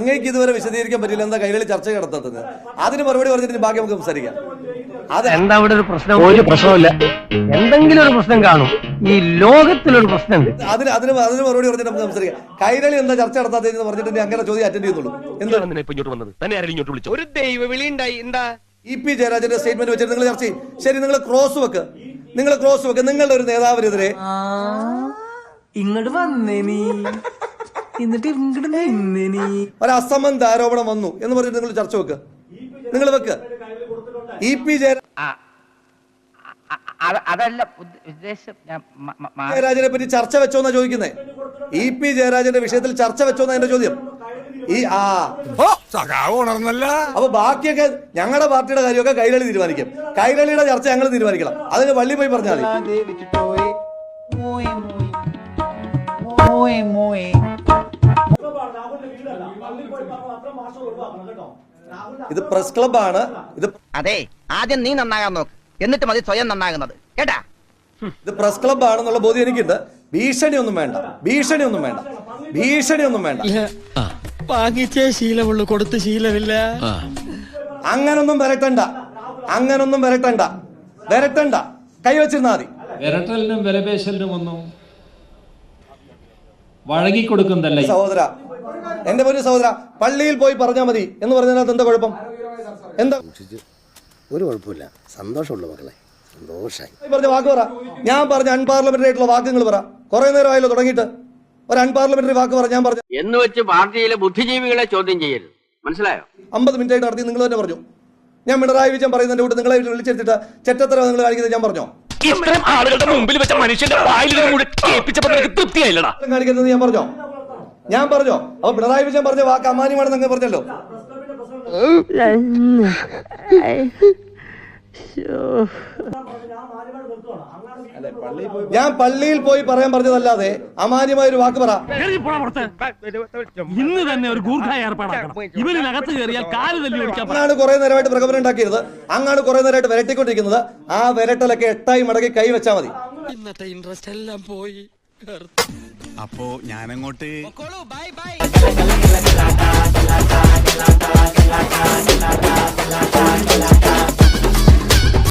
അങ്ങേക്ക് ഇതുവരെ വിശദീകരിക്കാൻ പറ്റില്ല എന്താ കൈരളി ചർച്ച നടത്തുന്നത്. അതിന് മറുപടി പറഞ്ഞിട്ട് ബാക്കി നമുക്ക് സംസാരിക്കാം. അത് എന്താ ഇവിടെ ഒരു പ്രശ്നം? ഒരു പ്രശ്നമില്ല. എന്തെങ്കിലും ഒരു പ്രശ്നം കാണും. ഈ ലോകത്തിലൊരു പ്രശ്നമുണ്ട്. അതിന് മറുപടി പറഞ്ഞിട്ട് നമുക്ക് സംസാരിക്കാം. കൈരളി എന്താ ചർച്ച നടത്താത്തതെന്ന് പറഞ്ഞിട്ട് അങ്ങനെ ചോദ്യം അറ്റൻഡ് ചെയ്യുന്നുള്ളൂ. ഒരു ദൈവ വിളി ഉണ്ടായി. എന്താ ഇ.പി. ജയരാജന്റെ സ്റ്റേറ്റ്മെന്റ് വെച്ചിട്ട് നിങ്ങൾ ചർച്ച ചെയ്യും. ശരി, നിങ്ങൾ ക്രോസ് വെക്ക്. നിങ്ങളുടെ ഒരു നേതാവിനെതിരെ ഇങ്ങോട്ട് വന്നേ നീ, എന്നിട്ട് ഇങ്ങോട്ട് നിന്നേ നീ, ഒരു അസംബന്ധ ആരോപണം വന്നു എന്ന് പറഞ്ഞിട്ട് നിങ്ങൾ ചർച്ച വെക്ക്. നിങ്ങൾ വെക്ക്. ഇ.പി. അതല്ല ഉദ്ദേശം. ജയരാജനെ പറ്റി ചർച്ച വെച്ചോന്നാ ചോദിക്കുന്നത്. ഇ.പി. ജയരാജന്റെ വിഷയത്തിൽ ചർച്ച വെച്ചോന്നാ എന്റെ ചോദ്യം. അപ്പൊ ബാക്കിയൊക്കെ ഞങ്ങളുടെ പാർട്ടിയുടെ കാര്യമൊക്കെ കൈരളി തീരുമാനിക്കും. കൈരളിയുടെ ചർച്ച ഞങ്ങൾ തീരുമാനിക്കണം. അതിന് പള്ളി പോയി പറഞ്ഞാൽ മതി. ഇത് പ്രസ് ക്ലബാണ്. അതെ, ആദ്യം നീ നന്നാകാൻ നോക്ക്, എന്നിട്ട് മതി സ്വയം നന്നാകുന്നത്, കേട്ടാ. ഇത് പ്രസ് ക്ലബ് ആണെന്നുള്ള ബോധ്യം എനിക്കുണ്ട്. ഭീഷണിയൊന്നും വേണ്ട. വാങ്ങിച്ചേ ശീലമുള്ളൂ, കൊടുത്ത് ശീലമില്ല. അങ്ങനൊന്നും വരട്ടണ്ട. കൈവച്ചിരുന്നാ മതി. വിരട്ടലിനും വിലപേശലിനും ഒന്നും വഴങ്ങിക്കൊടുക്കുന്നതല്ല സഹോദര. എന്റെ ഒരു സഹോദര, പള്ളിയിൽ പോയി പറഞ്ഞാൽ മതി എന്ന് പറഞ്ഞതിനകത്ത് എന്താ കുഴപ്പം? എന്താ ഒരു കുഴപ്പമില്ല, സന്തോഷമുള്ള മക്കളെ, സന്തോഷമായി. പറഞ്ഞ വാക്ക് പറ. ഞാൻ പറഞ്ഞ അൺപാർലമെന്ററി ആയിട്ടുള്ള വാക്കുകൾ പറ. കുറെ നേരം ആയല്ലോ തുടങ്ങിയിട്ട്. ഒരു അൺപാർലമെന്ററി വാക്ക് പറ. ഞാൻ പറഞ്ഞു എന്ന് വെച്ച് പാർട്ടിയിലെ ബുദ്ധിജീവികളെ ചോദ്യം ചെയ്യരുത്, മനസ്സിലായോ? 50 മിനിറ്റ് ആയിട്ട് നടത്തി. നിങ്ങൾ തന്നെ പറഞ്ഞു. ഞാൻ പിണറായി വിജയൻ പറയുന്നതിന്റെ കൂടെ നിങ്ങളെ വിളിച്ചെടുത്തിട്ട് ചെറ്റത്തര നിങ്ങൾ കാണിക്കുന്നത് ഞാൻ പറഞ്ഞോ? ഇത്രയും ആളുകളുടെ മുമ്പിൽ വെച്ച മനുഷ്യന്റെ തൃപ്തിയായില്ലടാ കാണിക്കുന്നത് ഞാൻ പറഞ്ഞോ? അപ്പൊ പിണറായി വിജയൻ പറഞ്ഞ വാക്ക് അമാന്യമാണെന്ന് അങ്ങ് പറഞ്ഞല്ലോ. ഞാൻ പള്ളിയിൽ പോയി പറയാൻ പറഞ്ഞതല്ലാതെ അമാന്യമായ ഒരു വാക്ക് പറ. ഇന്ന് തന്നെ ഒരു ഗൂർഖ ഏർപ്പാടാക്കണം. ഇവരിനകത്ത് കയറിയാൽ കാല് തല്ലി ഓടിക്കാൻ. അങ്ങാണ് കുറെ നേരമായിട്ട് പ്രകടനം ഉണ്ടാക്കിയത്. അങ്ങാണ് കുറെ നേരമായിട്ട് വിരട്ടിക്കൊണ്ടിരിക്കുന്നത്. ആ വിരട്ടലൊക്കെ 8 മടക്കി കൈ വെച്ചാൽ മതി. ഇന്നത്തെ ഇൻട്രസ്റ്റ് എല്ലാം പോയി. അപ്പോ ഞാനങ്ങോട്ട് ബൈ.